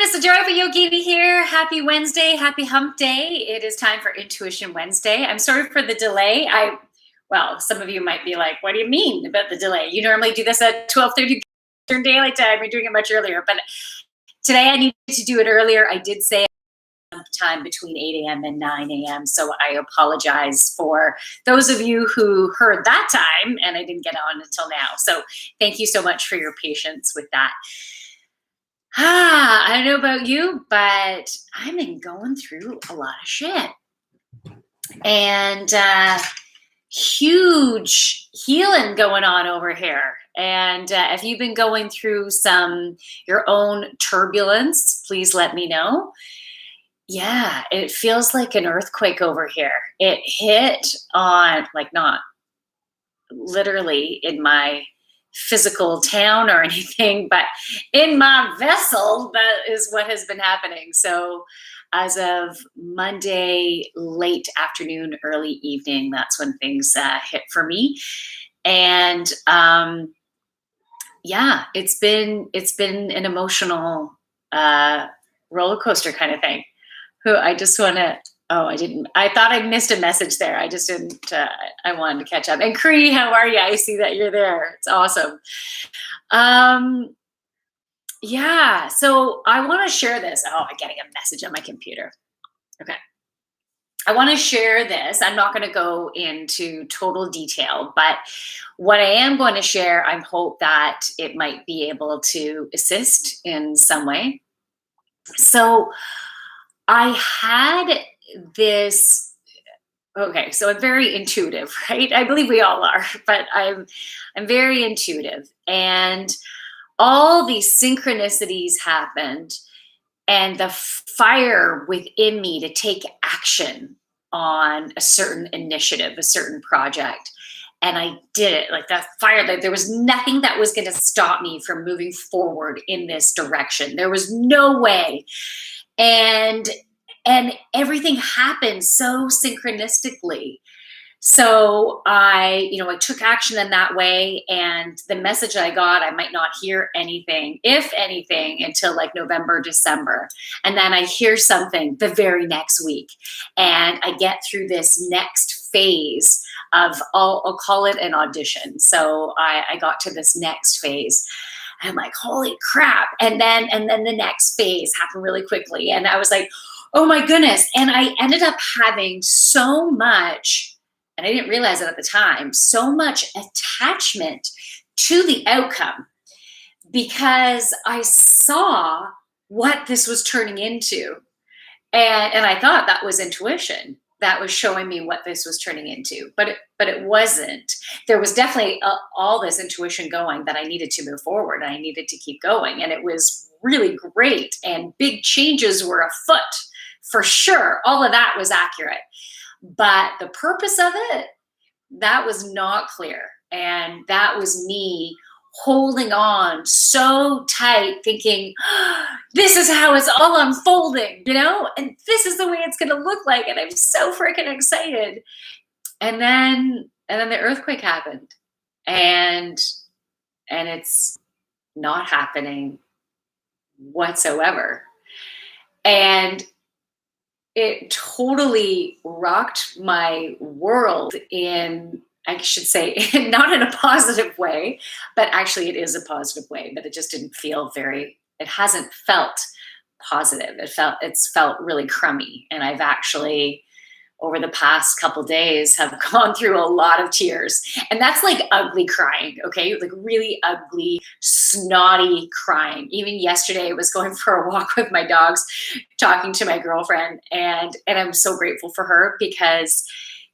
Miss Adora Yogini here. Happy Wednesday. Happy hump day. It is time for Intuition Wednesday. I'm sorry for the delay. Well, some of you might be like, what do you mean about the delay? You normally do this at 12:30 Eastern Daylight Time. You're doing it much earlier. But today I needed to do it earlier. I did say time between 8 a.m. and 9 a.m. So I apologize for those of you who heard that time and I didn't get on until now. So thank you so much for your patience with that. I don't know about you, but I've been going through a lot of shit. And huge healing going on over here. And if you've been going through your own turbulence, please let me know. Yeah, it feels like an earthquake over here. It hit on, not literally in my physical town or anything, but in my vessel, that is what has been happening. So as of Monday, late afternoon, early evening, that's when things hit for me. And yeah, it's been an emotional roller coaster kind of thing. I just want to, I thought I missed a message there. I just didn't, I wanted to catch up. And Cree, how are you? I see that you're there. It's awesome. Yeah, so I want to share this. Oh, I'm getting a message on my computer. Okay. I want to share this. I'm not going to go into total detail, but what I am going to share, I hope that it might be able to assist in some way. So I had this, okay, so I'm very intuitive, right? I believe we all are, but I'm very intuitive. And all these synchronicities happened and the fire within me to take action on a certain initiative, a certain project. And I did it, like that fire, there was nothing that was going to stop me from moving forward in this direction. There was no way. And everything happened so synchronistically. So I took action in that way, and the message I got, I might not hear anything, if anything, until like November, December. And then I hear something the very next week, and I get through this next phase of, I'll call it an audition. So I got to this next phase. I'm like, holy crap. And then the next phase happened really quickly. And I was like, oh my goodness. And I ended up having so much, and I didn't realize it at the time, so much attachment to the outcome because I saw what this was turning into. And I thought that was intuition. That was showing me what this was turning into, but it wasn't. There was definitely all this intuition going that I needed to move forward. And I needed to keep going, and it was really great. And big changes were afoot for sure. All of that was accurate, but the purpose of it, that was not clear. And that was me holding on so tight, thinking, this is how it's all unfolding, and this is the way it's going to look like. And I'm so freaking excited. And then the earthquake happened, and it's not happening whatsoever. And it totally rocked my world I should say, not in a positive way, but actually it is a positive way, but it just didn't feel it hasn't felt positive. It's felt really crummy. And I've actually, over the past couple days, have gone through a lot of tears. And that's like ugly crying, okay? Like really ugly, snotty crying. Even yesterday, I was going for a walk with my dogs, talking to my girlfriend, and I'm so grateful for her because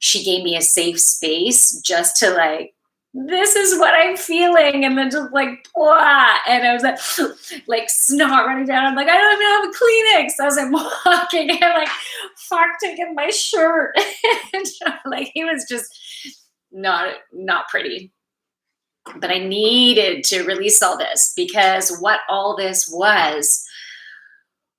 she gave me a safe space just to this is what I'm feeling. And then just blah. And I was like snot running down. I'm like, I don't even have a Kleenex as I'm walking. And I'm fuck, taking my shirt. And it was just not pretty. But I needed to release all this because what all this was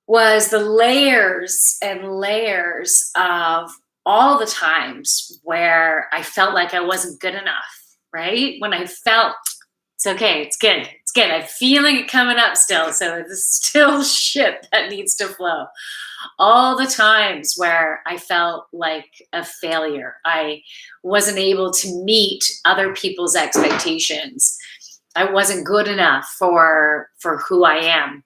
the layers and layers of all the times where I felt like I wasn't good enough, right? When I felt It's okay. It's good. It's good. I'm feeling it coming up still. So it's still shit that needs to flow. All the times where I felt like a failure, I wasn't able to meet other people's expectations. I wasn't good enough for who I am,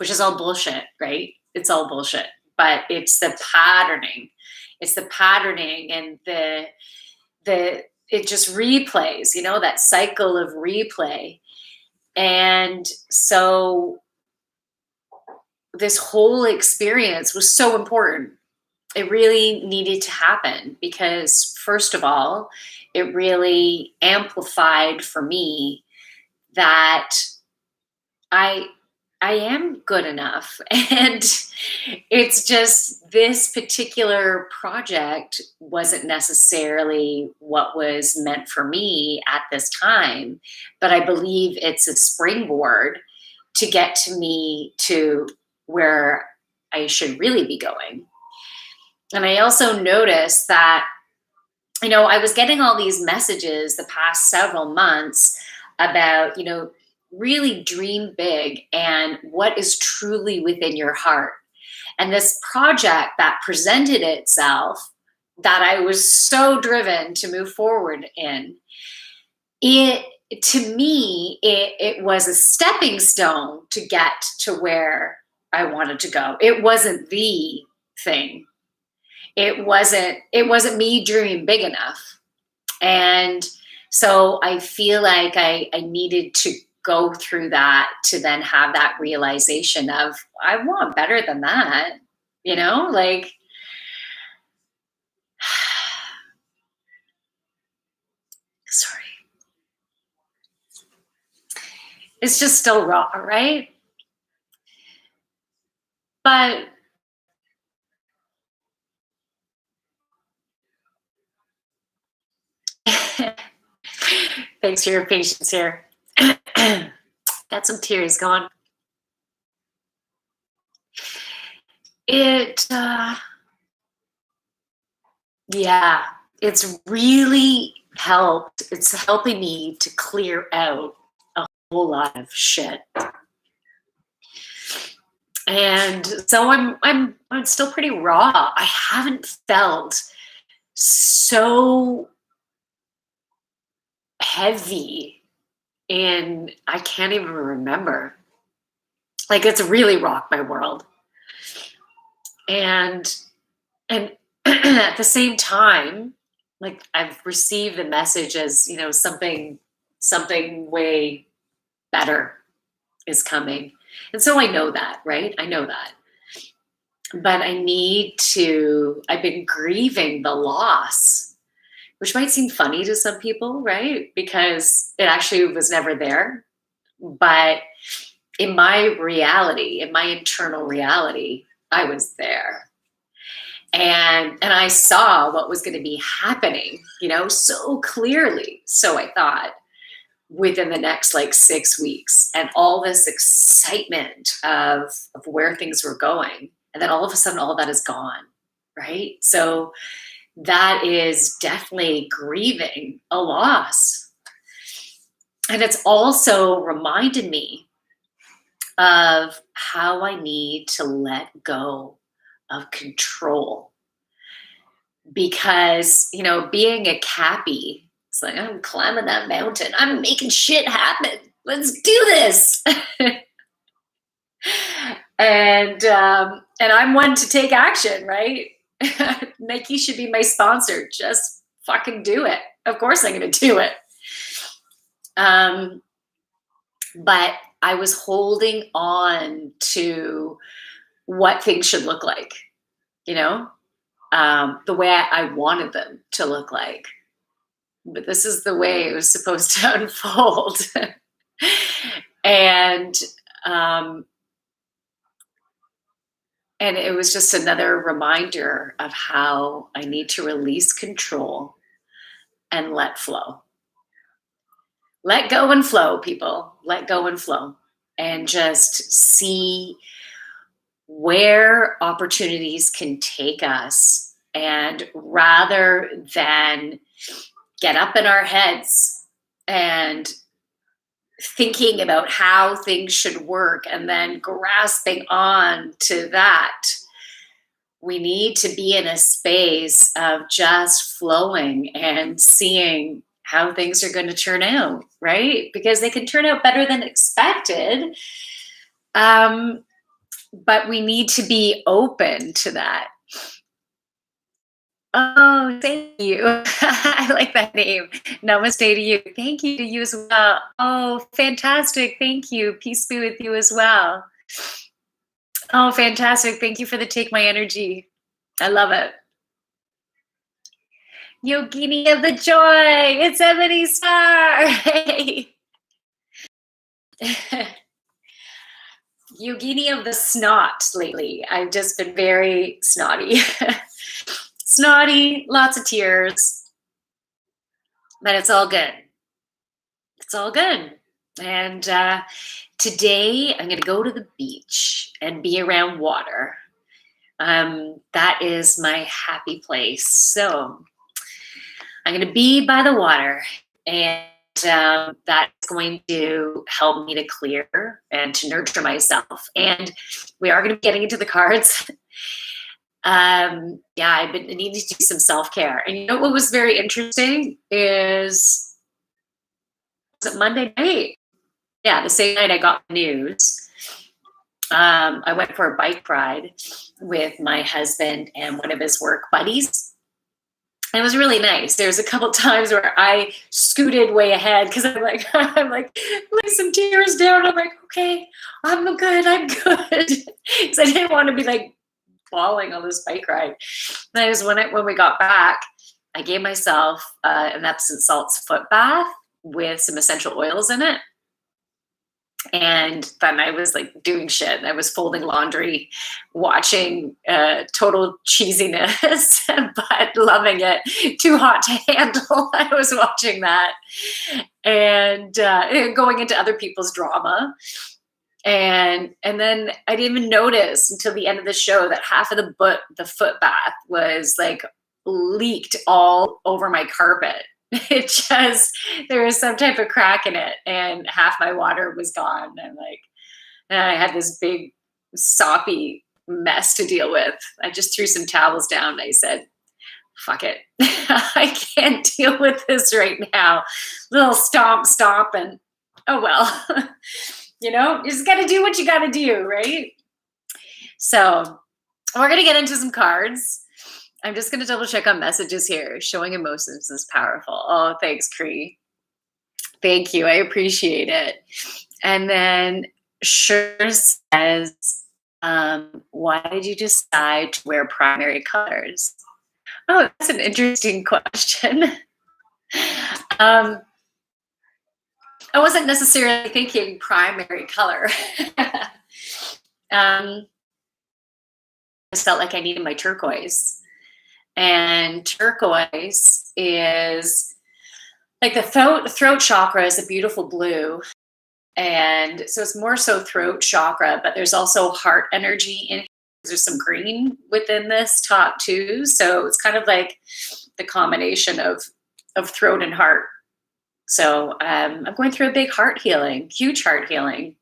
which is all bullshit, right? It's all bullshit. But it's the patterning. It's the patterning and the it just replays, that cycle of replay. And so this whole experience was so important. It really needed to happen because, first of all, it really amplified for me that I am good enough. And it's just this particular project wasn't necessarily what was meant for me at this time, but I believe it's a springboard to get to me to where I should really be going. And I also noticed that, I was getting all these messages the past several months about, really dream big and what is truly within your heart. And this project that presented itself that I was so driven to move forward in, to me, it was a stepping stone to get to where I wanted to go. It wasn't the thing. It wasn't me dreaming big enough. And so I feel like I needed to go through that to then have that realization of, I want better than that, like, sorry. It's just still raw, right? But thanks for your patience here. Got some tears going. Yeah, it's really helped. It's helping me to clear out a whole lot of shit. And so I'm still pretty raw. I haven't felt so heavy in, I can't even remember. Like, it's really rocked my world. And at the same time, like, I've received the message as, something way better is coming. And so I know that, right? I know that. But I've been grieving the loss, which might seem funny to some people, right? Because it actually was never there. But in my reality, in my internal reality, I was there. And I saw what was going to be happening, so clearly. So I thought, within the next 6 weeks, and all this excitement of where things were going. And then all of a sudden, all that is gone, right? So that is definitely grieving a loss. And it's also reminded me of how I need to let go of control. Because, being a Cappy, it's like, I'm climbing that mountain. I'm making shit happen. Let's do this. And I'm one to take action, right? Nike should be my sponsor. Just fucking do it. Of course I'm going to do it. But I was holding on to what things should look like, the way I wanted them to look like. But this is the way it was supposed to unfold. And it was just another reminder of how I need to release control and let flow. Let go and flow, people. Let go and flow. And just see where opportunities can take us. And rather than get up in our heads and thinking about how things should work and then grasping on to that. We need to be in a space of just flowing and seeing how things are going to turn out, right? Because they can turn out better than expected. But we need to be open to that. Oh, thank you. I like that name. Namaste to you. Thank you to you as well. Oh, fantastic. Thank you. Peace be with you as well. Oh, fantastic. Thank you for the take my energy. I love it. Yogini of the joy. It's Ebony Star. Hey. Yogini of the snot lately. I've just been very snotty. Snotty, lots of tears, but it's all good. It's all good. And today I'm going to go to the beach and be around water. That is my happy place. So I'm going to be by the water, and that's going to help me to clear and to nurture myself. And we are going to be getting into the cards. Yeah, I've been needing to do some self-care. And you know what was very interesting is it Monday night? Yeah, the same night I got the news. I went for a bike ride with my husband and one of his work buddies. And it was really nice. There was a couple times where I scooted way ahead because I'm like laying some tears down. I'm like, okay, I'm good. Because I didn't want to be like bawling on this bike ride. And I was when we got back, I gave myself an Epsom salts foot bath with some essential oils in it. And then I was like doing shit. I was folding laundry, watching total cheesiness, but loving it. Too hot to handle. I was watching that and going into other people's drama. And then I didn't even notice until the end of the show that half of the foot bath was like leaked all over my carpet. It just, there was some type of crack in it and half my water was gone. And I had this big soppy mess to deal with. I just threw some towels down. I said, fuck it. I can't deal with this right now. Little stomp, and oh well. You know, you just got to do what you got to do, right? So we're going to get into some cards. I'm just going to double check on messages here. Showing emotions is powerful. Oh, thanks, Cree. Thank you. I appreciate it. And then Sure says, why did you decide to wear primary colors? Oh, that's an interesting question. I wasn't necessarily thinking primary color. I just felt like I needed my turquoise. And turquoise is like the throat chakra is a beautiful blue. And so it's more so throat chakra, but there's also heart energy in it. There's some green within this top too. So it's kind of like the combination of throat and heart. So I'm going through a big heart healing, huge heart healing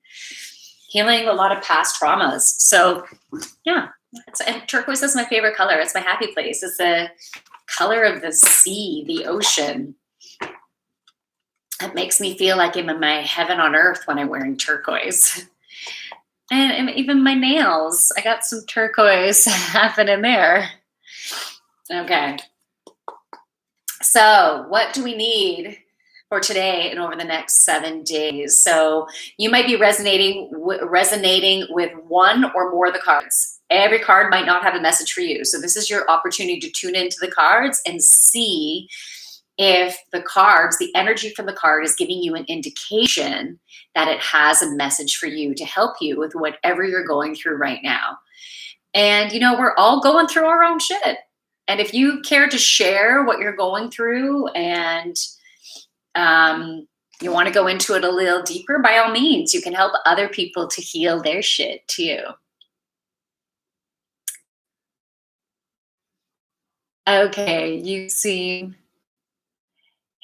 a lot of past traumas. So yeah. And turquoise is my favorite color. It's my happy place. It's the color of the sea, the ocean. It makes me feel like I'm in my heaven on earth when I'm wearing turquoise. And even my nails, I got some turquoise happening there. Okay. So what do we need for today and over the next 7 days? So you might be resonating with one or more of the cards. Every card might not have a message for you. So this is your opportunity to tune into the cards and see if the energy from the card is giving you an indication that it has a message for you to help you with whatever you're going through right now. And, you know, we're all going through our own shit. And if you care to share what you're going through and you want to go into it a little deeper, by all means, you can help other people to heal their shit too. Okay, you seem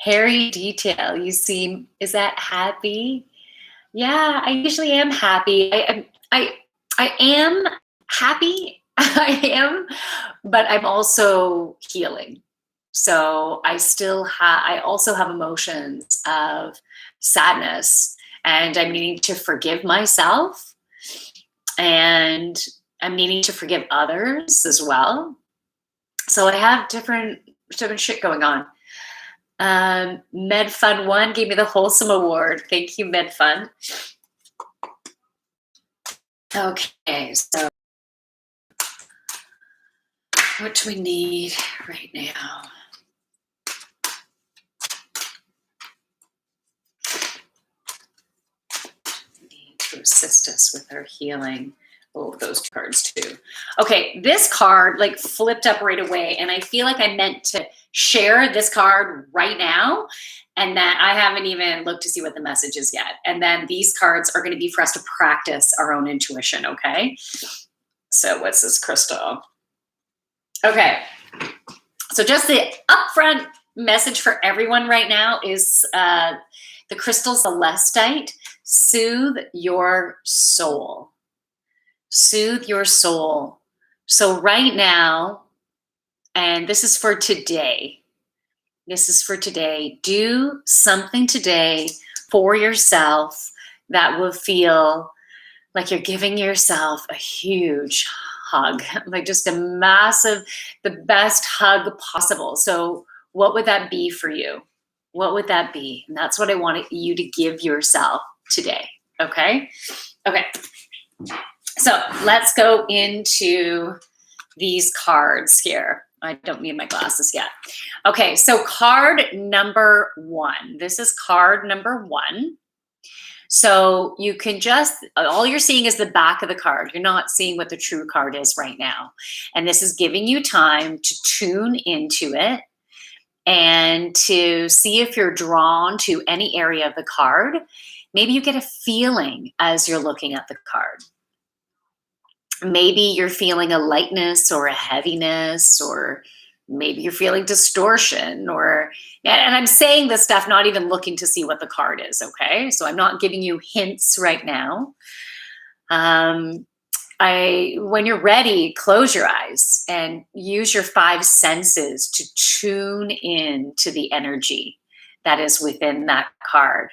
hairy detail. You seem, is that happy? Yeah, I usually am happy. I am happy. I am, but I'm also healing. So I also have emotions of sadness, and I'm needing to forgive myself, and I'm needing to forgive others as well. So I have different shit going on. MedFun1 gave me the Wholesome Award. Thank you, MedFun. Okay, so what do we need right now? We need to assist us with our healing. Oh, those cards too. Okay, this card like flipped up right away, and I feel like I meant to share this card right now, and that I haven't even looked to see what the message is yet. And then these cards are going to be for us to practice our own intuition, okay? So what's this crystal? Okay, so just the upfront message for everyone right now is the crystal celestite. Soothe your soul. Soothe your soul. So right now, and this is for today, do something today for yourself that will feel like you're giving yourself a huge hug, like just a massive, the best hug possible. So what would that be for you? What would that be? And that's what I wanted you to give yourself today. Okay. Okay. So let's go into these cards here. I don't need my glasses yet. Okay, so card number 1. This is card number 1. So you can all you're seeing is the back of the card. You're not seeing what the true card is right now. And this is giving you time to tune into it and to see if you're drawn to any area of the card. Maybe you get a feeling as you're looking at the card. Maybe you're feeling a lightness or a heaviness, or maybe you're feeling distortion, and I'm saying this stuff not even looking to see what the card is, okay? So I'm not giving you hints right now. When you're ready, close your eyes and use your 5 senses to tune in to the energy that is within that card.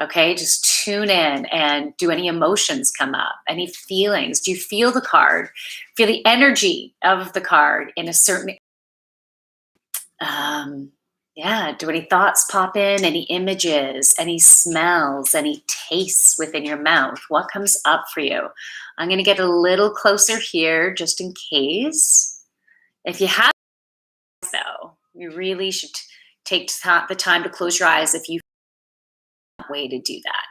Okay, just tune in, and do any emotions come up? Any feelings? Do you feel the card? Feel the energy of the card in a certain, do any thoughts pop in? Any images, any smells, any tastes within your mouth? What comes up for you? I'm going to get a little closer here just in case. If you have, so you really should take the time to close your eyes if you have a way to do that.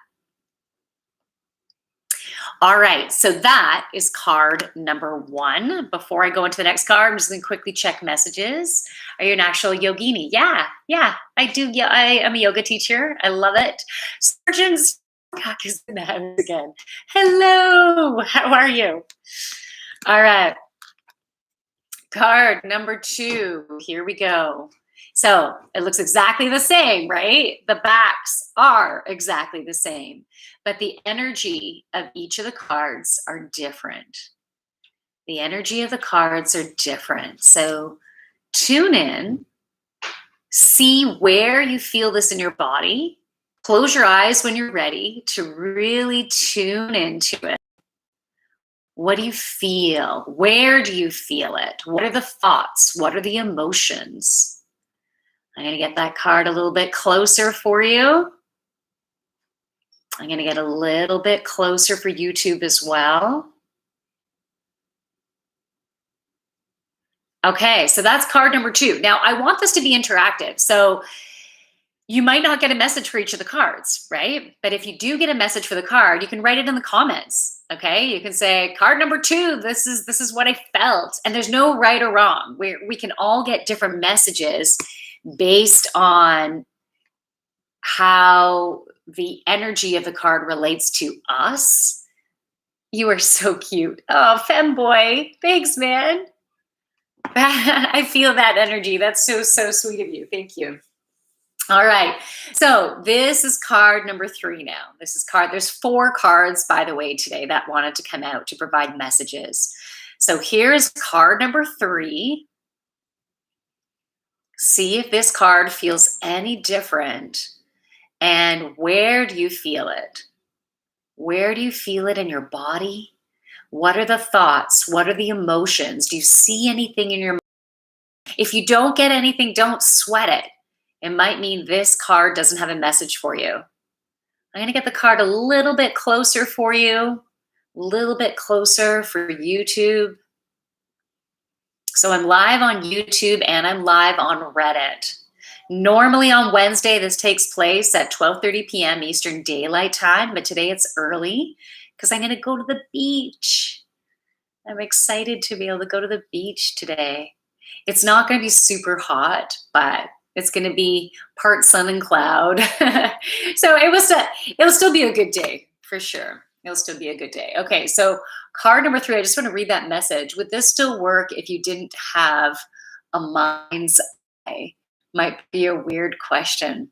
All right, so that is card number 1. Before I go into the next card, I'm just going to quickly check messages. Are you an actual yogini? Yeah, I do. Yeah, I am a yoga teacher. I love it. Surgeons, is in the house again. Hello, how are you? All right, card number 2. Here we go. So it looks exactly the same, right? The backs are exactly the same, but the energy of each of the cards are different. The energy of the cards are different. So tune in, see where you feel this in your body. Close your eyes when you're ready to really tune into it. What do you feel? Where do you feel it? What are the thoughts? What are the emotions? I'm going to get that card a little bit closer for you. I'm going to get a little bit closer for YouTube as well. Okay, so that's card number 2. Now, I want this to be interactive. So you might not get a message for each of the cards, right? But if you do get a message for the card, you can write it in the comments, okay? You can say, card number 2, this is what I felt. And there's no right or wrong. We can all get different messages based on how the energy of the card relates to us. You are so cute. Oh, femboy. Thanks, man. I feel that energy. That's so sweet of you. Thank you. All right. So this is card number 3 now. There's 4 cards, by the way, today that wanted to come out to provide messages. So here's card number 3. See if this card feels any different. And where do you feel it? Where do you feel it in your body? What are the thoughts? What are the emotions? Do you see anything in your mind? If you don't get anything, don't sweat it. It might mean this card doesn't have a message for you. I'm going to get the card a little bit closer for you, a little bit closer for YouTube. So I'm live on YouTube and I'm live on Reddit. Normally on Wednesday, this takes place at 12:30 p.m. Eastern Daylight Time, but today it's early because I'm going to go to the beach. I'm excited to be able to go to the beach today. It's not going to be super hot, but it's going to be part sun and cloud. So it'll still be a good day for sure. It'll still be a good day. Okay, so card number 3, I just want to read that message. Would this still work if you didn't have a mind's eye? Might be a weird question.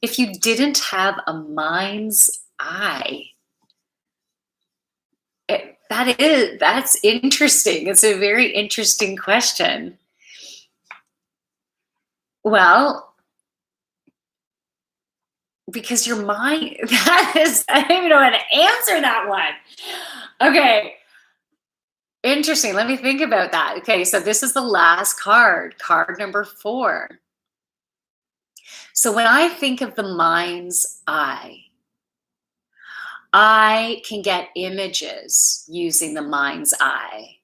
If you didn't have a mind's eye, that's interesting. It's a very interesting question. Well, because your mind, I don't even know how to answer that one. Okay. Interesting. Let me think about that. Okay. So this is the last card number 4. So when I think of the mind's eye, I can get images using the mind's eye.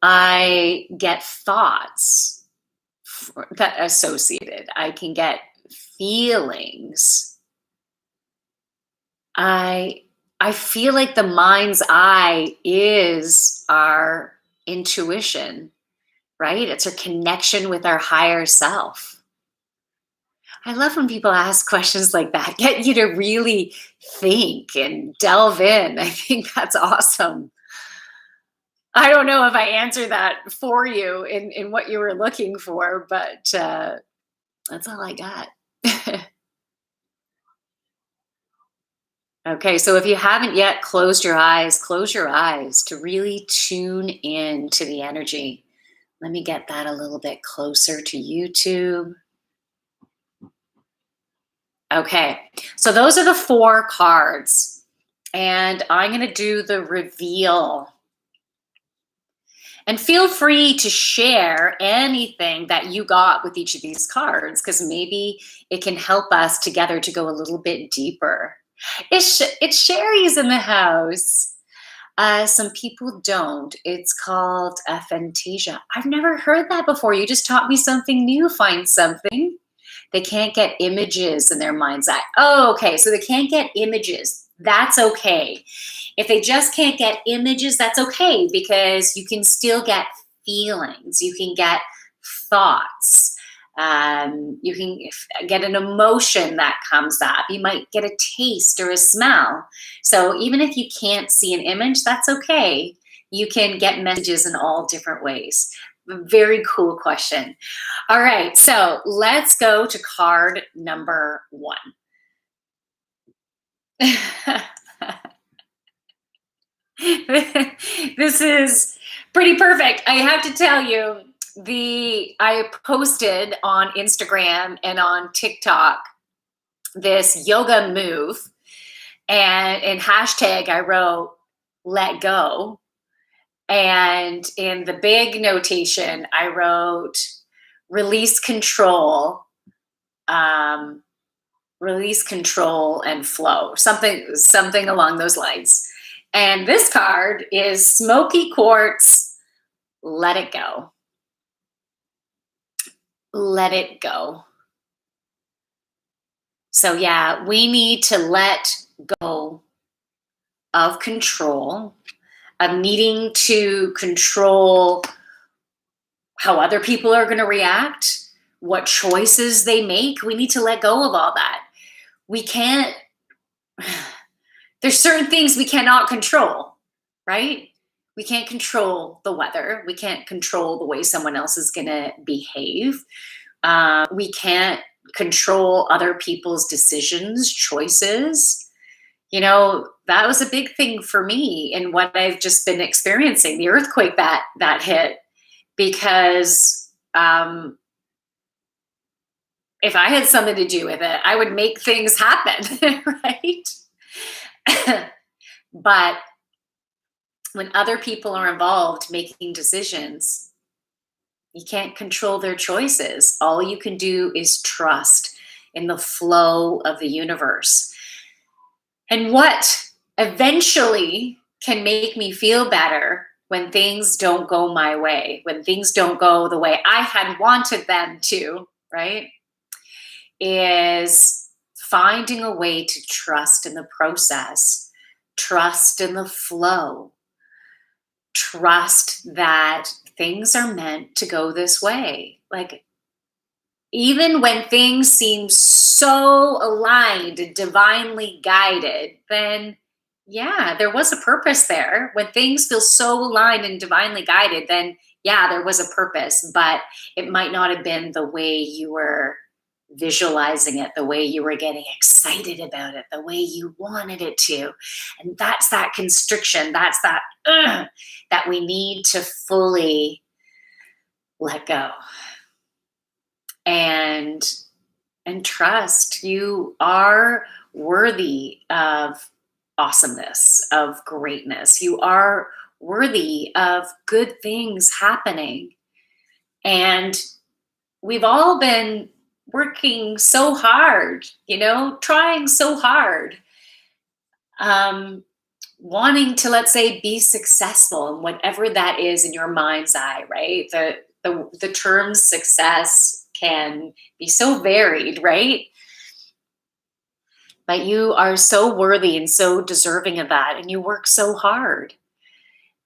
I get thoughts that associated. I can get feelings. I feel like the mind's eye is our intuition, right? It's our connection with our higher self. I love when people ask questions like that, get you to really think and delve in. I think that's awesome. I don't know if I answered that for you in what you were looking for, but that's all I got. Okay, so if you haven't yet close your eyes to really tune in to the energy. Let me get that a little bit closer to YouTube. Okay, so those are the 4 cards, and I'm going to do the reveal. And feel free to share anything that you got with each of these cards, because maybe it can help us together to go a little bit deeper. It's Sherry's in the house. Some people don't. It's called aphantasia. I've never heard that before. You just taught me something new. Find something. They can't get images in their mind's eye. Oh, okay. So they can't get images. That's okay. If they just can't get images, that's okay, because you can still get feelings. You can get thoughts. You can get an emotion that comes up. You might get a taste or a smell. So even if you can't see an image, that's okay. You can get messages in all different ways. Very cool question. All right, so let's go to card number 1. This is pretty perfect. I have to tell you, I posted on Instagram and on TikTok this yoga move, and in hashtag I wrote let go, and in the big notation I wrote release control, and flow, something along those lines. And this card is Smoky Quartz, let it go. Let it go. So yeah, we need to let go of control, of needing to control how other people are going to react, what choices they make. We need to let go of all that. We can't, there's certain things we cannot control, right? We can't control the weather. We can't control the way someone else is going to behave. We can't control other people's decisions, choices. You know, that was a big thing for me in what I've just been experiencing, the earthquake that hit, because if I had something to do with it, I would make things happen, right? But when other people are involved making decisions, you can't control their choices. All you can do is trust in the flow of the universe. And what eventually can make me feel better when things don't go my way, when things don't go the way I had wanted them to, right? Is finding a way to trust in the process, trust in the flow, trust that things are meant to go this way. Like, even when things seem so aligned and divinely guided, then yeah, there was a purpose there. When things feel so aligned and divinely guided, then yeah, there was a purpose, but it might not have been the way you were visualizing it, the way you were getting excited about it, the way you wanted it to. And that's that constriction, that's that that we need to fully let go and trust you are worthy of awesomeness, of greatness. You are worthy of good things happening. And we've all been working so hard, you know, trying so hard, wanting to, let's say, be successful in whatever that is in your mind's eye, right? The term success can be so varied, right? But you are so worthy and so deserving of that, and you work so hard.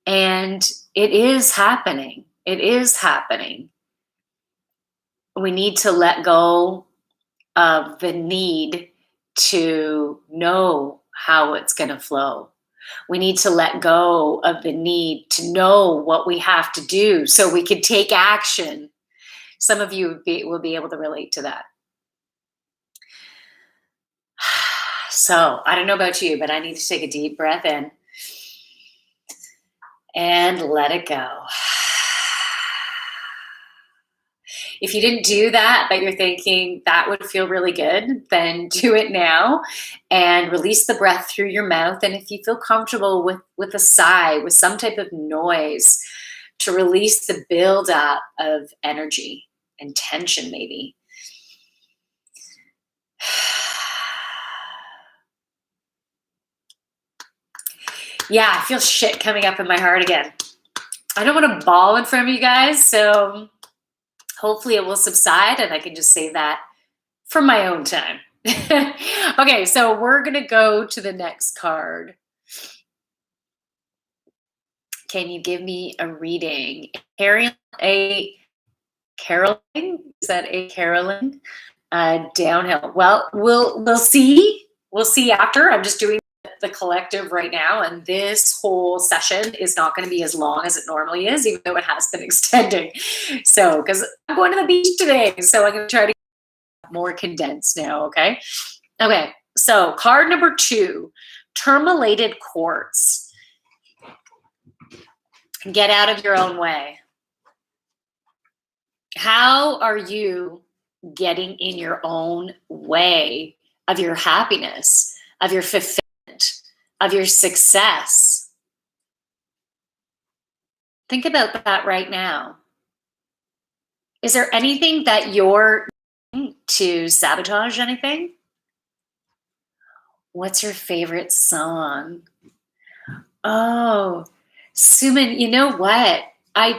And it is happening. It is happening. We need to let go of the need to know how it's going to flow. We need to let go of the need to know what we have to do so we can take action. Some of you will be able to relate to that. So I don't know about you, but I need to take a deep breath in and let it go. If you didn't do that, but you're thinking that would feel really good, then do it now and release the breath through your mouth. And if you feel comfortable with a sigh, with some type of noise, to release the buildup of energy and tension, maybe. Yeah, I feel shit coming up in my heart again. I don't want to bawl in front of you guys, so hopefully it will subside and I can just say that for my own time. Okay, so we're going to go to the next card. Can you give me a reading? A caroling? Is that a caroling? Downhill. Well, we'll see. We'll see after. I'm just doing the collective right now, and this whole session is not going to be as long as it normally is, even though it has been extending. So, because I'm going to the beach today, so I'm going to try to get more condensed now. Okay. So card number 2, tourmalated quartz. Get out of your own way. How are you getting in your own way of your happiness, of your fulfillment, of your success? Think about that right now. Is there anything that you're doing to sabotage anything? What's your favorite song? Oh, Suman, you know what? I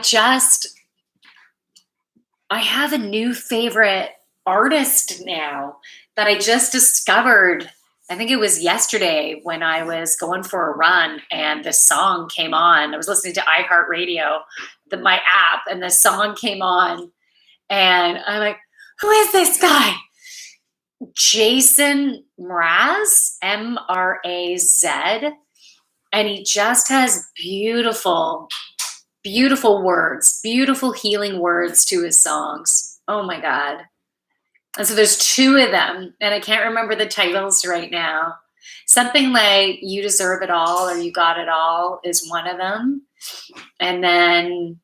have a new favorite artist now that I just discovered. I think it was yesterday when I was going for a run and the song came on. I was listening to iHeartRadio, my app, and the song came on. And I'm like, who is this guy? Jason Mraz, M-R-A-Z. And he just has beautiful, beautiful words, beautiful healing words to his songs. Oh my God. And so there's two of them, and I can't remember the titles right now. Something like "You Deserve It All" or "You Got It All" is one of them. And then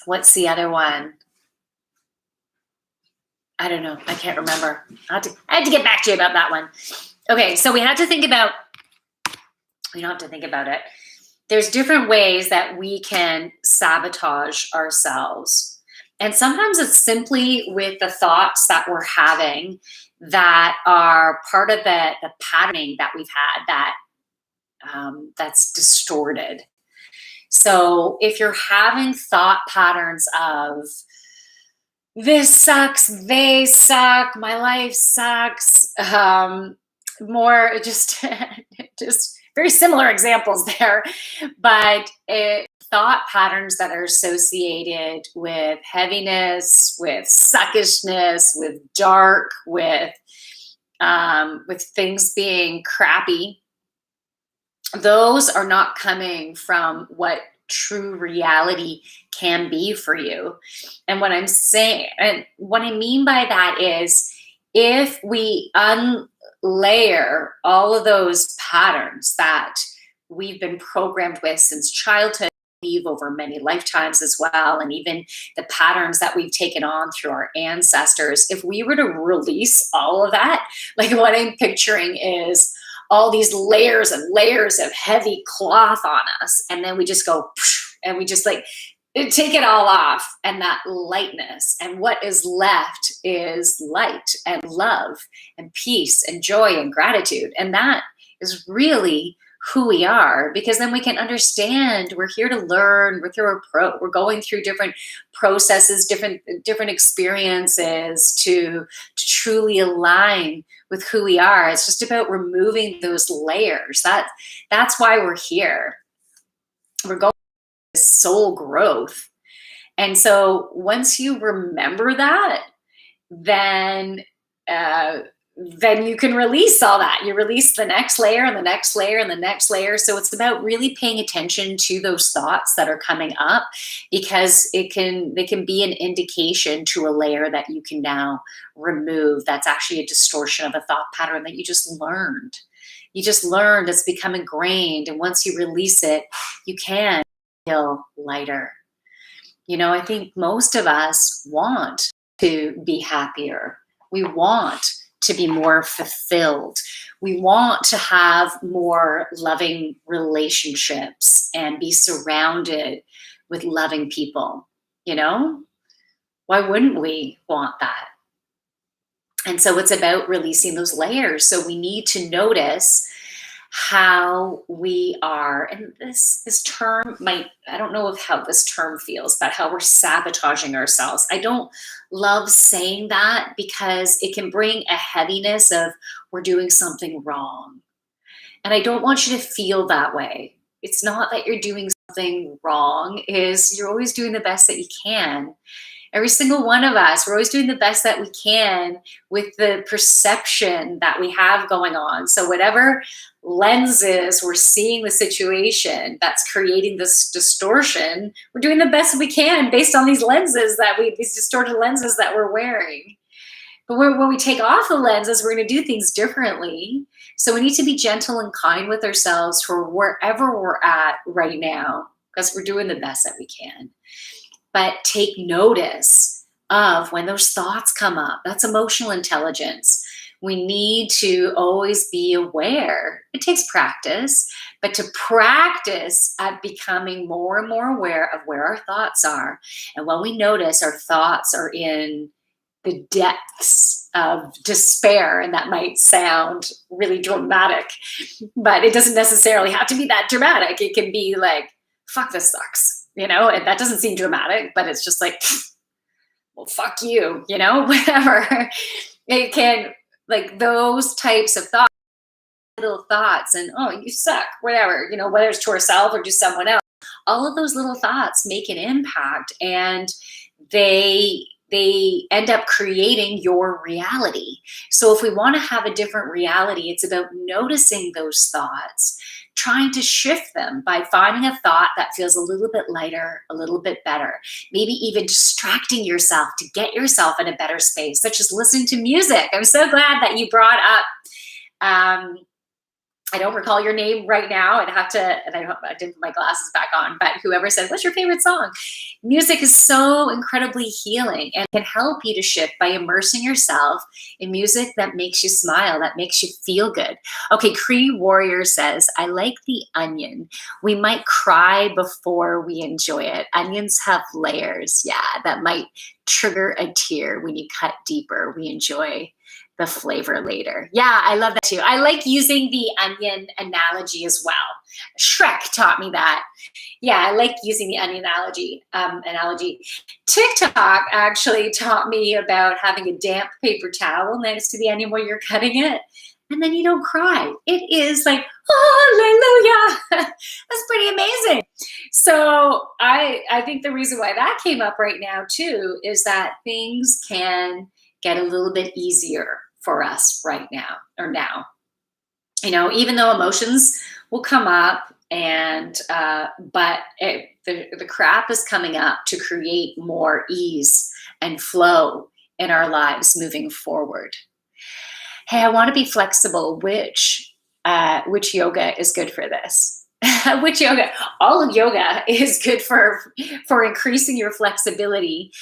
what's the other one? I don't know. I can't remember. I had to get back to you about that one. Okay, so we don't have to think about it. There's different ways that we can sabotage ourselves. And sometimes it's simply with the thoughts that we're having that are part of the patterning that we've had that's distorted. So if you're having thought patterns of this sucks, they suck, my life sucks, more just very similar examples there, but thought patterns that are associated with heaviness, with suckishness, with dark, with things being crappy, those are not coming from what true reality can be for you. And what I'm saying, and what I mean by that is, if we unlayer all of those patterns that we've been programmed with since childhood, over many lifetimes as well, and even the patterns that we've taken on through our ancestors, if we were to release all of that, like what I'm picturing is all these layers and layers of heavy cloth on us, and then we just go and we just like take it all off, and that lightness, and what is left is light and love and peace and joy and gratitude. And that is really who we are, because then we can understand we're here to learn, we're going through different processes, different experiences to truly align with who we are. It's just about removing those layers. That's why we're here. We're going through this soul growth. And so once you remember that, then you can release all that. You release the next layer and the next layer and the next layer. So it's about really paying attention to those thoughts that are coming up, because they can be an indication to a layer that you can now remove. That's actually a distortion of a thought pattern that you just learned. It's become ingrained. And once you release it, you can feel lighter. I think most of us want to be happier. We want to be more fulfilled. We want to have more loving relationships and be surrounded with loving people. Why wouldn't we want that? And so it's about releasing those layers. So we need to notice how we are, and this term I don't know how this term feels, but how we're sabotaging ourselves. I don't love saying that, because it can bring a heaviness of we're doing something wrong. And I don't want you to feel that way. It's not that you're doing something wrong, you're always doing the best that you can. Every single one of us, we're always doing the best that we can with the perception that we have going on. So whatever lenses we're seeing the situation that's creating this distortion, we're doing the best we can based on these distorted lenses that we're wearing. But when we take off the lenses, we're going to do things differently. So we need to be gentle and kind with ourselves for wherever we're at right now, because we're doing the best that we can. But take notice of when those thoughts come up. That's emotional intelligence. We need to always be aware. It takes practice, but to practice at becoming more and more aware of where our thoughts are. And when we notice our thoughts are in the depths of despair, and that might sound really dramatic, but it doesn't necessarily have to be that dramatic. It can be like, fuck, this sucks. And that doesn't seem dramatic, but it's just like, well, fuck you, whatever. It can, like, those types of thoughts, little thoughts, and, oh, you suck, whatever, whether it's to ourselves or to someone else, all of those little thoughts make an impact, and they they end up creating your reality. So if we want to have a different reality, it's about noticing those thoughts, trying to shift them by finding a thought that feels a little bit lighter, a little bit better, maybe even distracting yourself to get yourself in a better space, such as listening to music. I'm so glad that you brought up, I don't recall your name right now. I'd have to, and I didn't put my glasses back on, but whoever said, what's your favorite song? Music is so incredibly healing and can help you to shift by immersing yourself in music that makes you smile, that makes you feel good. Okay, Cree Warrior says, I like the onion. We might cry before we enjoy it. Onions have layers, yeah, that might trigger a tear when you cut deeper. We enjoy the flavor later. Yeah, I love that too. I like using the onion analogy as well. Shrek taught me that. Yeah, I like using the onion analogy. TikTok actually taught me about having a damp paper towel next to the onion while you're cutting it, and then you don't cry. It is like, hallelujah. That's pretty amazing. So I think the reason why that came up right now too is that things can get a little bit easier for us right now or now. You know, even though emotions will come up and but the crap is coming up to create more ease and flow in our lives moving forward. Hey, I want to be flexible. Which yoga is good for this? Which yoga? All of yoga is good for increasing your flexibility.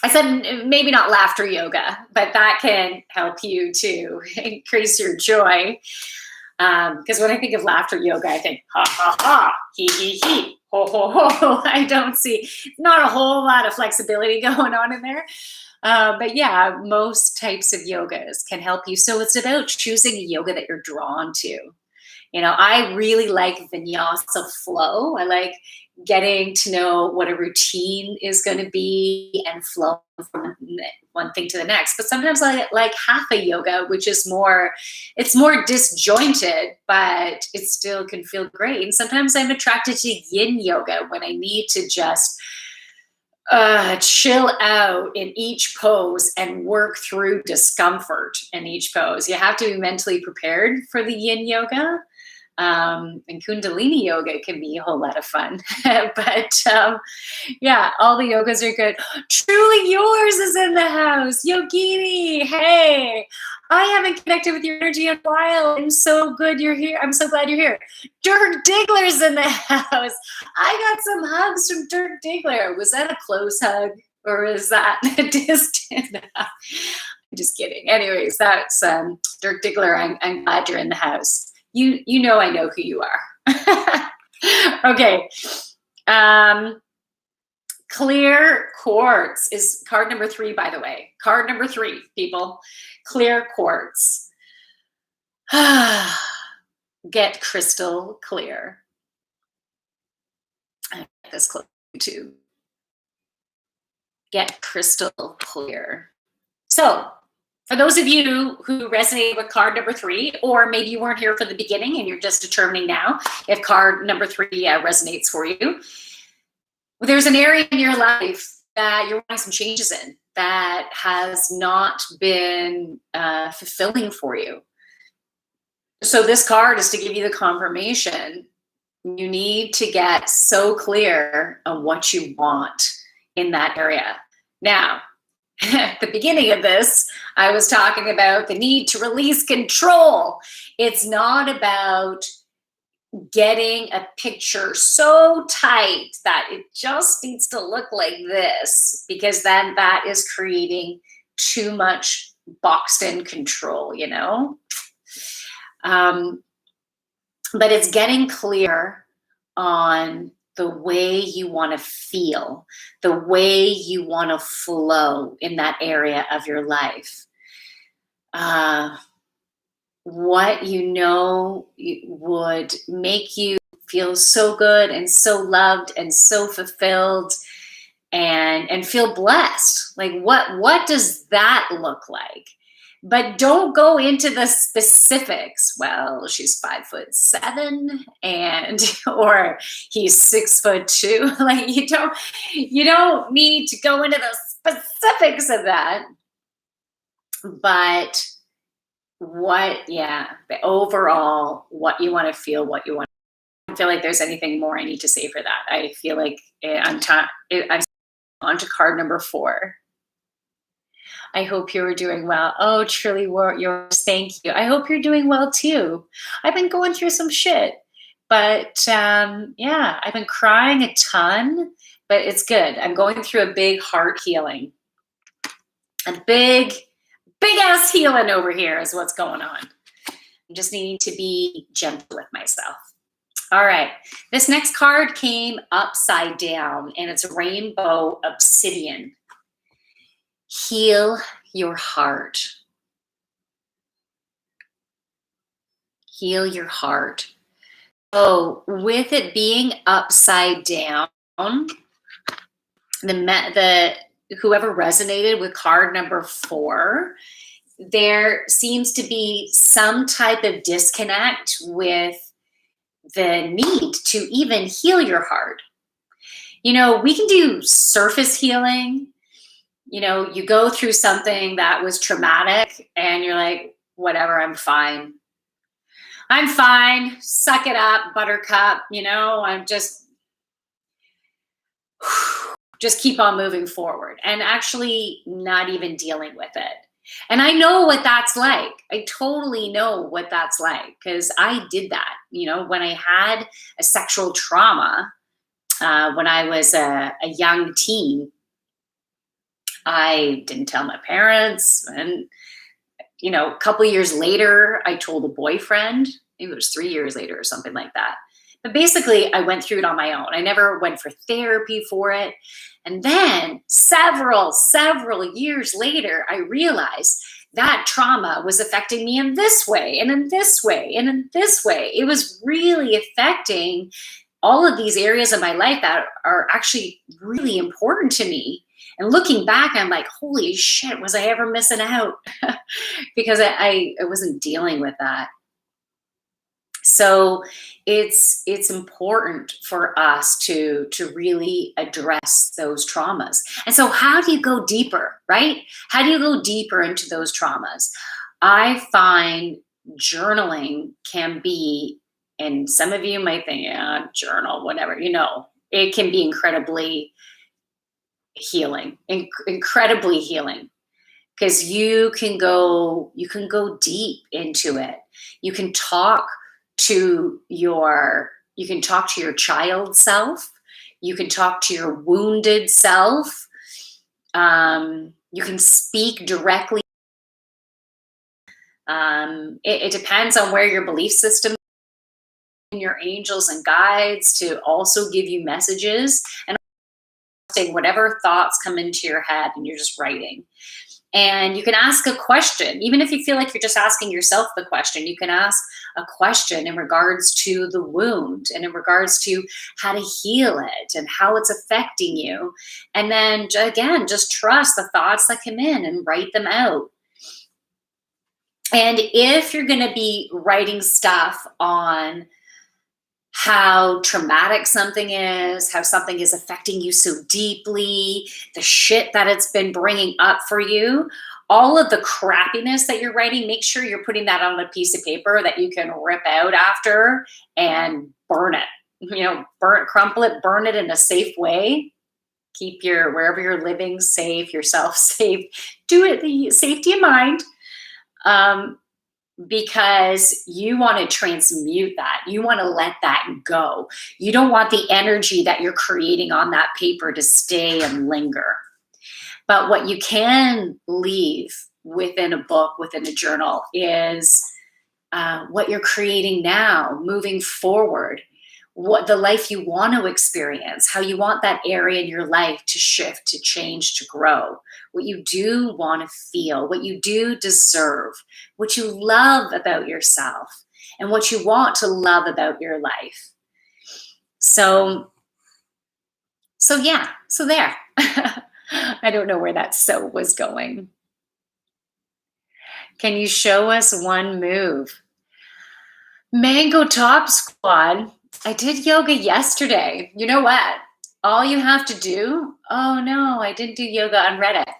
I said maybe not laughter yoga, but that can help you to increase your joy. Because when I think of laughter yoga, I think ha ha ha, he he, ho ho ho. I don't see not a whole lot of flexibility going on in there. But yeah, most types of yogas can help you. So it's about choosing a yoga that you're drawn to. You know, I really like vinyasa flow. I like getting to know what a routine is going to be and flow from one thing to the next. But sometimes I like hatha yoga, which is it's more disjointed, but it still can feel great. And sometimes I'm attracted to yin yoga when I need to just chill out in each pose and work through discomfort in each pose. You have to be mentally prepared for the yin yoga. And Kundalini yoga can be a whole lot of fun. But yeah, all the yogas are good. Truly Yours is in the house. Yogini, hey, I haven't connected with your energy in a while. I'm so good you're here. I'm so glad you're here. Dirk Diggler's in the house. I got some hugs from Dirk Diggler. Was that a close hug or is that a distant? I'm just kidding. Anyways, that's Dirk Diggler. I'm glad you're in the house. You know I know who you are. Okay. Clear quartz is card number 3, by the way. Card number 3, people. Clear quartz. Get crystal clear. I get this close too. Get crystal clear. So, for those of you who resonate with card number 3, or maybe you weren't here for the beginning and you're just determining now if card number 3 resonates for you, there's an area in your life that you're wanting some changes in that has not been fulfilling for you. So this card is to give you the confirmation. You need to get so clear on what you want in that area. Now, at the beginning of this, I was talking about the need to release control. It's not about getting a picture so tight that it just needs to look like this, because then that is creating too much boxed in control, you know? But it's getting clear on the way you want to feel, the way you want to flow in that area of your life. What you know would make you feel so good and so loved and so fulfilled and feel blessed. Like what does that look like? but don't go into the specifics. Well, she's 5'7" and or he's 6'2". Like you don't need to go into the specifics of that. But the overall, what you want to feel, what you want. I don't feel like there's anything more I need to say for that. I feel like I'm on to card number 4. I hope you're doing well. Oh, truly, yours. Thank you. I hope you're doing well too. I've been going through some shit, but yeah, I've been crying a ton, but it's good. I'm going through a big heart healing, a big ass healing over here is what's going on. I'm just needing to be gentle with myself. All right, this next card came upside down, and it's Rainbow Obsidian. Heal your heart. Heal your heart. So with it being upside down, the whoever resonated with card number 4, there seems to be some type of disconnect with the need to even heal your heart. You know, we can do surface healing. You know, you go through something that was traumatic and you're like, whatever, I'm fine. I'm fine. Suck it up, buttercup. You know, I'm just keep on moving forward and actually not even dealing with it. And I know what that's like. I totally know what that's like because I did that. You know, when I had a sexual trauma, when I was a young teen, I didn't tell my parents. And, you know, a couple of years later, I told a boyfriend. Maybe it was 3 years later or something like that. But basically, I went through it on my own. I never went for therapy for it. And then several years later, I realized that trauma was affecting me in this way and in this way and in this way. It was really affecting all of these areas of my life that are actually really important to me. And looking back, I'm like, holy shit, was I ever missing out? Because I wasn't dealing with that. So it's important for us to really address those traumas. And so how do you go deeper, right? How do you go deeper into those traumas? I find journaling can be, and some of you might think, yeah, journal, whatever, you know, it can be incredibly healing, incredibly healing. Because you can go deep into it. You can talk to your child self. You can talk to your wounded self. You can speak directly. It depends on where your belief system and your angels and guides to also give you messages and saying whatever thoughts come into your head and you're just writing. And you can ask a question, even if you feel like you're just asking yourself the question, you can ask a question in regards to the wound and in regards to how to heal it and how it's affecting you. And then again, just trust the thoughts that come in and write them out. And if you're going to be writing stuff on how traumatic something is, how something is affecting you so deeply, the shit that it's been bringing up for you, all of the crappiness that you're writing, make sure you're putting that on a piece of paper that you can rip out after and burn it. You know, crumple it, burn it in a safe way. Keep wherever you're living safe, yourself safe. Do it the safety of mind. Because you want to transmute that. You want to let that go. You don't want the energy that you're creating on that paper to stay and linger. But what you can leave within a book, within a journal, is what you're creating now, moving forward, what the life you want to experience, how you want that area in your life to shift, to change, to grow, what you do want to feel, what you do deserve, what you love about yourself, and what you want to love about your life. So yeah, so there. I don't know where that so was going. Can you show us one move? Mango Top Squad. I did yoga yesterday. You know what? All you have to do, oh no, I didn't do yoga on Reddit.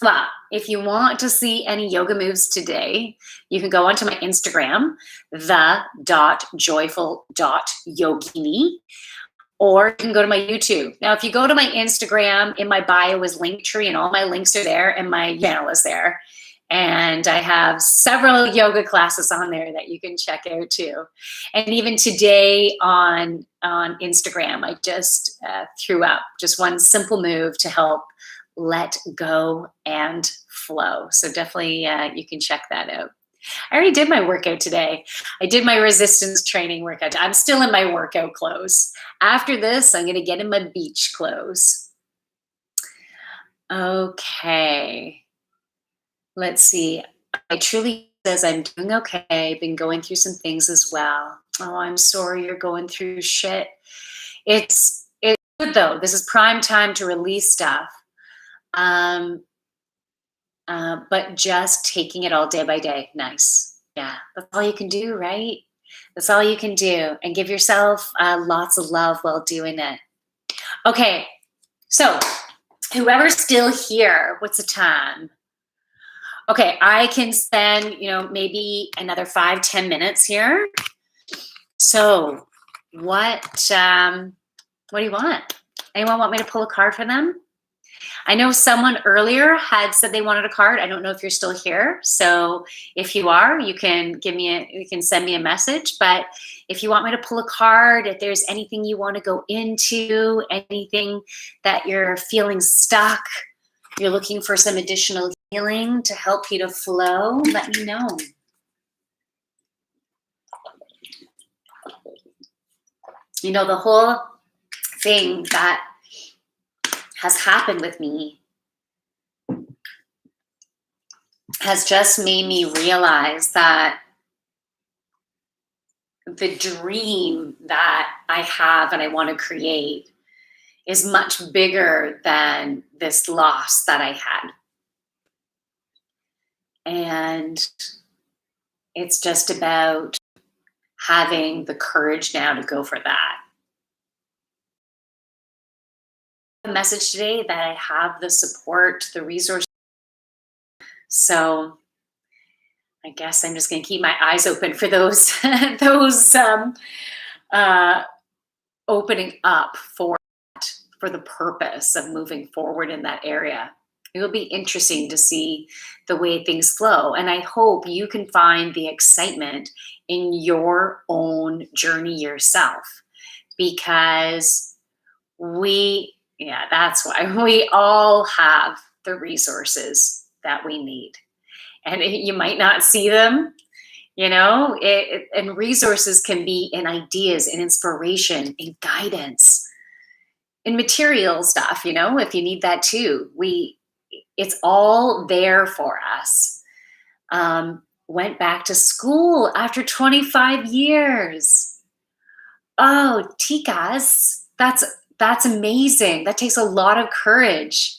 Well, if you want to see any yoga moves today, you can go onto my Instagram, the.joyful.yogini, or you can go to my YouTube. Now, if you go to my Instagram, in my bio is Linktree, and all my links are there, and my channel is there. And I have several yoga classes on there that you can check out too. And even today on Instagram, I just threw up just one simple move to help let go and flow. So definitely you can check that out. I already did my workout today. I did my resistance training workout. I'm still in my workout clothes. After this, I'm going to get in my beach clothes. Okay. Let's see. I truly says I'm doing okay. I've been going through some things as well. Oh, I'm sorry you're going through shit. It's good though. This is prime time to release stuff. But just taking it all day by day. Nice. Yeah, that's all you can do, right? That's all you can do. And give yourself lots of love while doing it. Okay, so whoever's still here, what's the time? Okay, I can spend, maybe another 5-10 minutes here. So what do you want? Anyone want me to pull a card for them? I know someone earlier had said they wanted a card. I don't know if you're still here. So if you are, you can send me a message. But if you want me to pull a card, if there's anything you want to go into, anything that you're feeling stuck, you're looking for some additional healing to help you to flow, let me know. The whole thing that has happened with me has just made me realize that the dream that I have and I want to create is much bigger than this loss that I had. And it's just about having the courage now to go for that. The message today that I have the support, the resources. So I guess I'm just going to keep my eyes open for those opening up for the purpose of moving forward in that area. It will be interesting to see the way things flow. And I hope you can find the excitement in your own journey yourself, because that's why we all have the resources that we need. And you might not see them, and resources can be in ideas, in inspiration, in guidance, in material stuff, if you need that too. It's all there for us. Went back to school after 25 years. Oh, Tikas, that's amazing. That takes a lot of courage.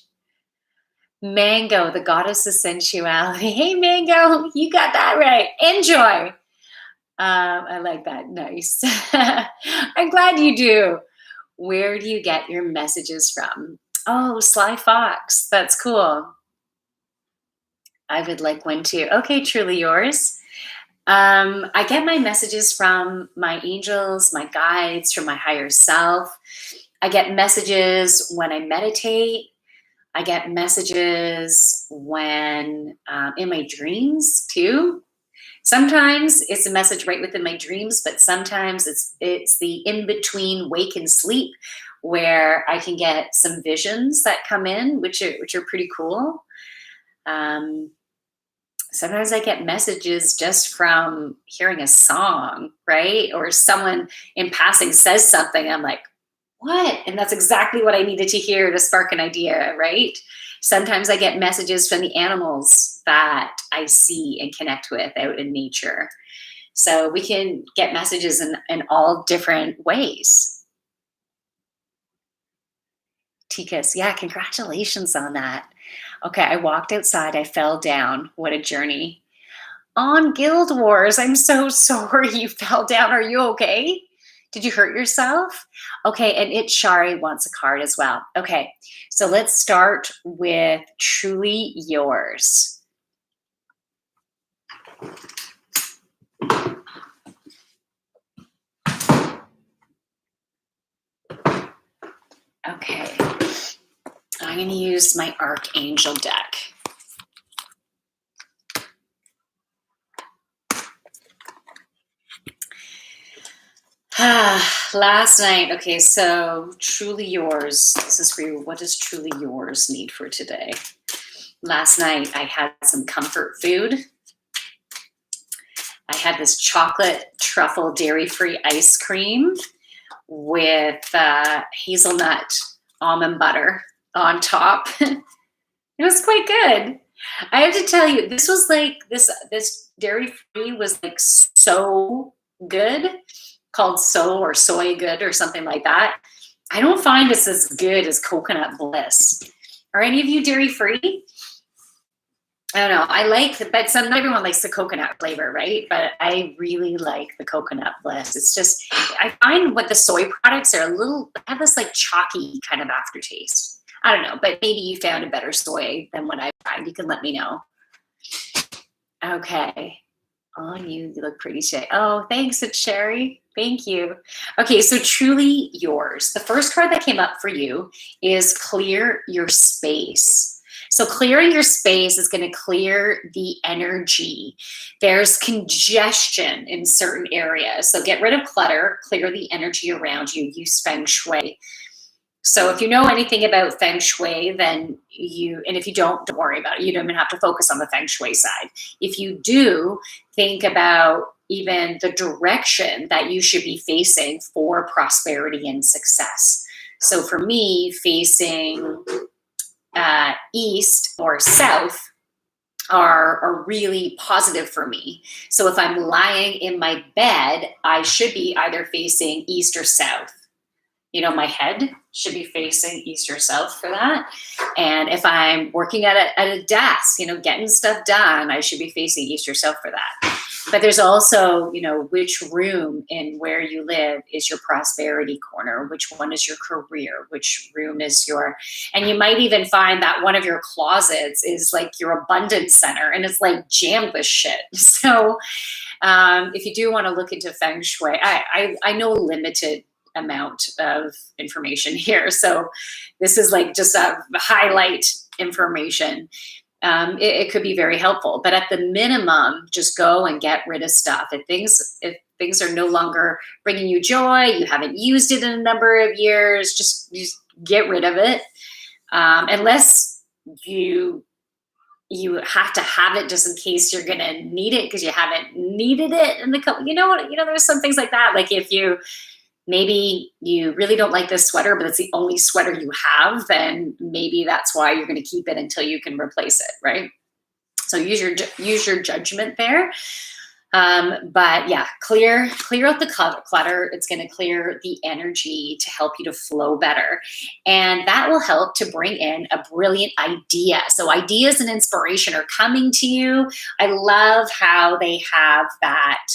Mango, the goddess of sensuality. Hey, Mango, you got that right. Enjoy. I like that. Nice. I'm glad you do. Where do you get your messages from? Oh, Sly Fox. That's cool. I would like one too. Okay, truly yours. I get my messages from my angels, my guides, from my higher self. I get messages when I meditate. I get messages when in my dreams too. Sometimes it's a message right within my dreams, but sometimes it's the in-between wake and sleep where I can get some visions that come in, which are pretty cool. Sometimes I get messages just from hearing a song, right? Or someone in passing says something. I'm like, what? And that's exactly what I needed to hear to spark an idea, right? Sometimes I get messages from the animals that I see and connect with out in nature. So we can get messages in all different ways. Tikas, yeah, congratulations on that. Okay, I walked outside. I fell down. What a journey. On Guild Wars. I'm so sorry you fell down. Are you okay? Did you hurt yourself? Okay, and it Shari wants a card as well. Okay, so let's start with Truly Yours. Okay, I'm going to use my Archangel deck. Last night, okay, so Truly Yours. This is for you. What does Truly Yours need for today? Last night, I had some comfort food. I had this chocolate truffle dairy-free ice cream with hazelnut almond butter on top. It was quite good. I have to tell you, this was like, this dairy-free was like so good, called So or Soy Good or something like that. I don't find this as good as Coconut Bliss. Are any of you dairy-free? I don't know. I like, but not everyone likes the coconut flavor, right? But I really like the Coconut Bliss. It's just, I find what the soy products are have this like chalky kind of aftertaste. I don't know, but maybe you found a better soy than what I tried. You can let me know. Okay. On you look pretty today. Oh, thanks, it's Sherry. Thank you. Okay, so Truly Yours. The first card that came up for you is Clear Your Space. So clearing your space is going to clear the energy. There's congestion in certain areas. So get rid of clutter, clear the energy around you, use Feng Shui. So if you know anything about Feng Shui, then and if you don't worry about it. You don't even have to focus on the Feng Shui side. If you do, think about even the direction that you should be facing for prosperity and success. So for me, facing east or south are really positive for me. So if I'm lying in my bed, I should be either facing east or south. You know, my head should be facing east or south for that. And if I'm working at a desk, you know, getting stuff done, I should be facing east or south for that. But there's also, you know, which room in where you live is your prosperity corner, which one is your career, which room is and you might even find that one of your closets is like your abundance center and it's like jammed with shit. So if you do want to look into Feng Shui, I know limited amount of information here. So this is like just a highlight information. It could be very helpful, but at the minimum, just go and get rid of stuff. If things are no longer bringing you joy, you haven't used it in a number of years, just get rid of it. Unless you have to have it just in case you're going to need it because you haven't needed it in there's some things like that. Like if maybe you really don't like this sweater, but it's the only sweater you have, then maybe that's why you're going to keep it until you can replace it, right? So use your judgment there. But yeah, clear out the clutter. It's going to clear the energy to help you to flow better. And that will help to bring in a brilliant idea. So ideas and inspiration are coming to you. I love how they have that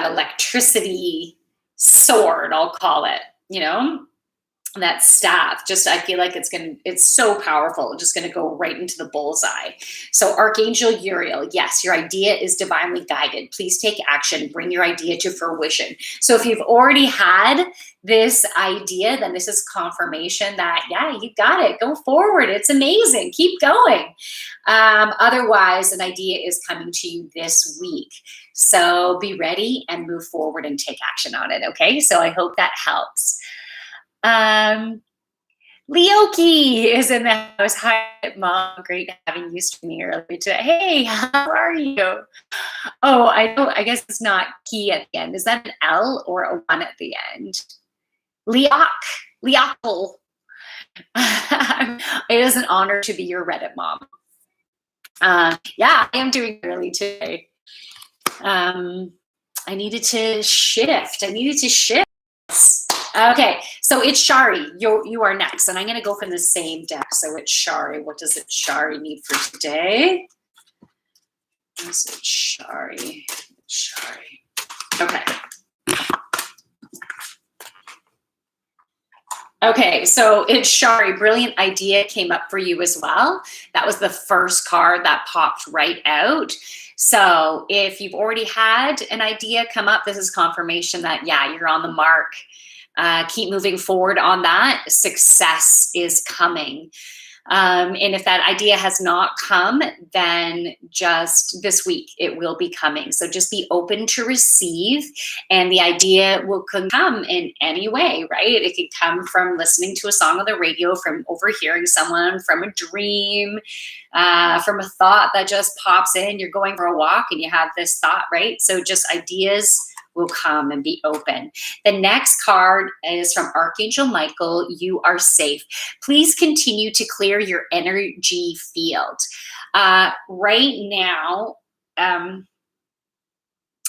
electricity sword, I'll call it, that staff. I feel like it's so powerful, just going to go right into the bullseye. So Archangel Uriel, yes, your idea is divinely guided. Please take action, bring your idea to fruition. So if you've already had this idea, then this is confirmation that, yeah, you got it. Go forward. It's amazing. Keep going. Otherwise, an idea is coming to you this week. So be ready and move forward and take action on it. Okay. So I hope that helps. Leoki is in the house. Hi, Mom. Great having you streaming earlier today. Hey, how are you? Oh, I guess it's not key at the end. Is that an L or a 1 at the end? Leokle. It is an honor to be your Reddit mom. Yeah, I am doing early today. I needed to shift. Okay, so it's Shari. You are next, and I'm going to go from the same deck. So it's Shari. What does it Shari need for today? What is it Shari? Shari. Okay. Okay, so it's Shari. Brilliant idea came up for you as well. That was the first card that popped right out. So if you've already had an idea come up, this is confirmation that, yeah, you're on the mark. Keep moving forward on that. Success is coming. And if that idea has not come, then just this week it will be coming. So just be open to receive, and the idea will come in any way, right? It could come from listening to a song on the radio, from overhearing someone, from a dream, from a thought that just pops in. You're going for a walk and you have this thought, right? So just ideas will come, and be open. The next card is from Archangel Michael. You are safe. Please continue to clear your energy field. Right now,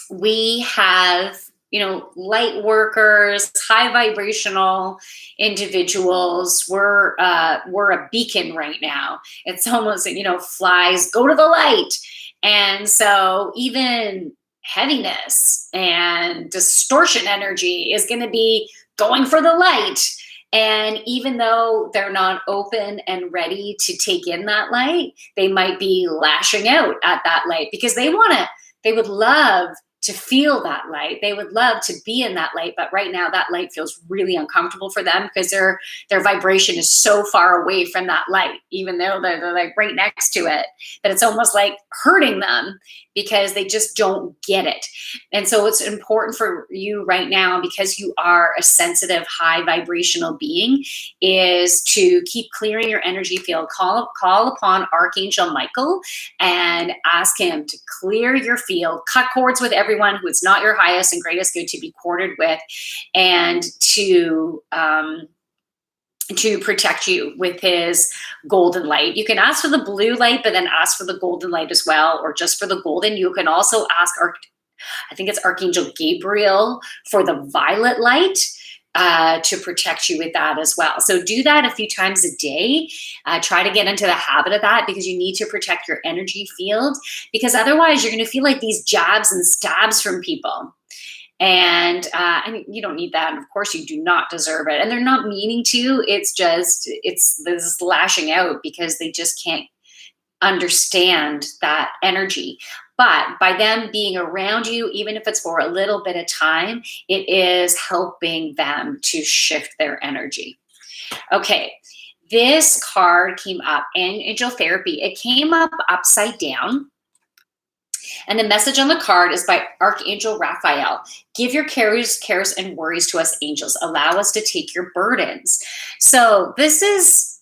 we have, light workers, high vibrational individuals. We're a beacon right now. It's almost, flies go to the light. And so even heaviness and distortion energy is going to be going for the light. And even though they're not open and ready to take in that light, they might be lashing out at that light because they would love to feel that light. They would love to be in that light, but right now that light feels really uncomfortable for them because their vibration is so far away from that light, even though they're like right next to it, that it's almost like hurting them because they just don't get it. And so it's important for you right now, because you are a sensitive, high vibrational being, is to keep clearing your energy field. Call upon Archangel Michael and ask him to clear your field, cut cords with everyone who is not your highest and greatest good to be corded with, and to protect you with his golden light. You can ask for the blue light, but then ask for the golden light as well, or just for the golden. You can also ask, I think it's Archangel Gabriel, for the violet light to protect you with that as well. So do that a few times a day. Try to get into the habit of that, because you need to protect your energy field, because otherwise you're going to feel like these jabs and stabs from people. And you don't need that. And of course you do not deserve it. And they're not meaning to. It's this lashing out because they just can't understand that energy. But by them being around you, even if it's for a little bit of time, it is helping them to shift their energy. Okay, this card came up, Angel Therapy. It came up upside down. And the message on the card is by Archangel Raphael. Give your cares and worries to us, angels. Allow us to take your burdens. So this is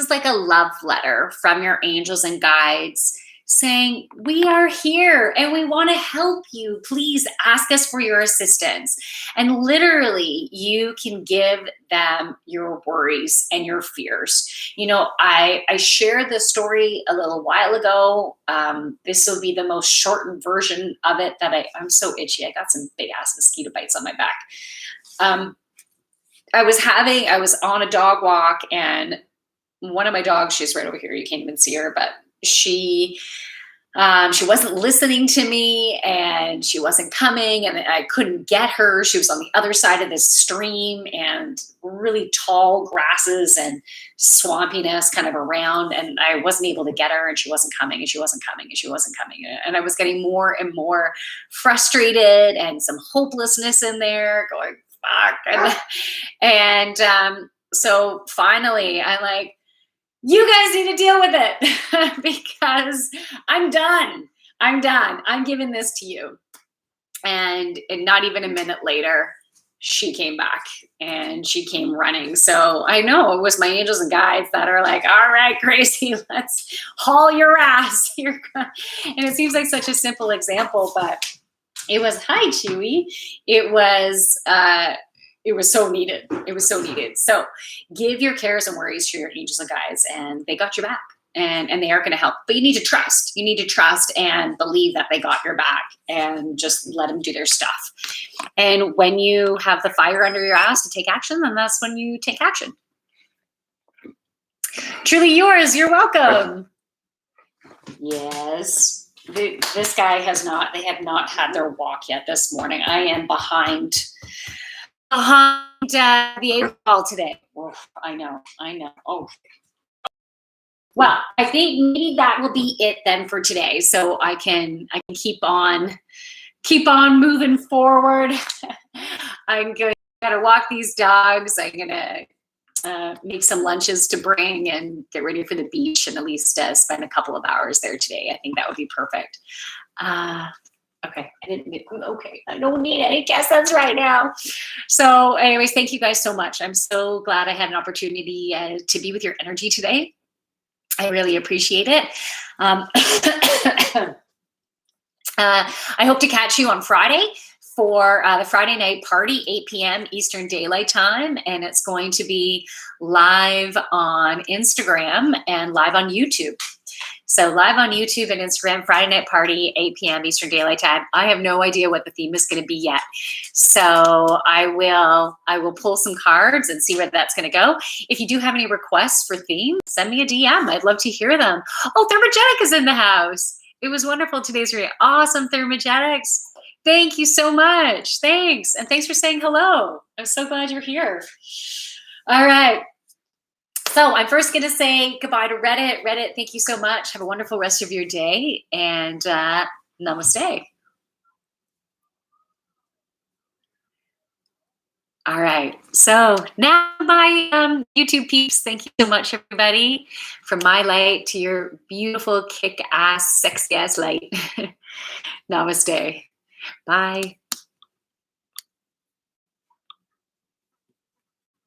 like a love letter from your angels and guides, saying, we are here and we want to help you. Please ask us for your assistance. And literally, you can give them your worries and your fears. I shared this story a little while ago. This will be the most shortened version of it that I'm so itchy. I got some big ass mosquito bites on my back. I was on a dog walk, and one of my dogs, she's right over here. You can't even see her, but she wasn't listening to me, and she wasn't coming, and I couldn't get her. She was on the other side of this stream, and really tall grasses and swampiness kind of around, and I wasn't able to get her, and she wasn't coming, and she wasn't coming, and she wasn't coming. And I was getting more and more frustrated, and some hopelessness in there, going, fuck. And so finally I'm like, you guys need to deal with it because I'm done. I'm giving this to you. And not even a minute later, she came back and she came running. So I know it was my angels and guides that are like, all right, Gracie, let's haul your ass. And it seems like such a simple example, but it was, hi, Chewy. It was so needed. It was so needed. So give your cares and worries to your angels and guides, and they got your back. and they are going to help. But you need to trust. You need to trust and believe that they got your back, and just let them do their stuff. And when you have the fire under your ass to take action, then that's when you take action. Truly yours. You're welcome. Yes. This guy has not, they have not had their walk yet this morning. I am behind the 8 ball today. Oh, I know. Oh, well, I think maybe that will be it then for today. So I can keep on moving forward. I'm going to walk these dogs. I'm going to make some lunches to bring and get ready for the beach, and at least spend a couple of hours there today. I think that would be perfect. Okay, I don't need any guesses right now. So anyways, thank you guys so much. I'm so glad I had an opportunity to be with your energy today. I really appreciate it. I hope to catch you on Friday for the Friday night party, 8 p.m. Eastern Daylight Time. And it's going to be live on Instagram and live on YouTube. So live on YouTube and Instagram, Friday night party, 8 p.m. Eastern Daylight Time. I have no idea what the theme is going to be yet. So I will pull some cards and see where that's going to go. If you do have any requests for themes, send me a DM. I'd love to hear them. Oh, Thermogenic is in the house. It was wonderful today's reading. Awesome, Thermogenics. Thank you so much. Thanks. And thanks for saying hello. I'm so glad you're here. All right. So I'm first going to say goodbye to Reddit. Reddit, thank you so much. Have a wonderful rest of your day, and namaste. All right. So now my YouTube peeps, thank you so much, everybody. From my light to your beautiful kick-ass, sexy-ass light. Namaste. Bye.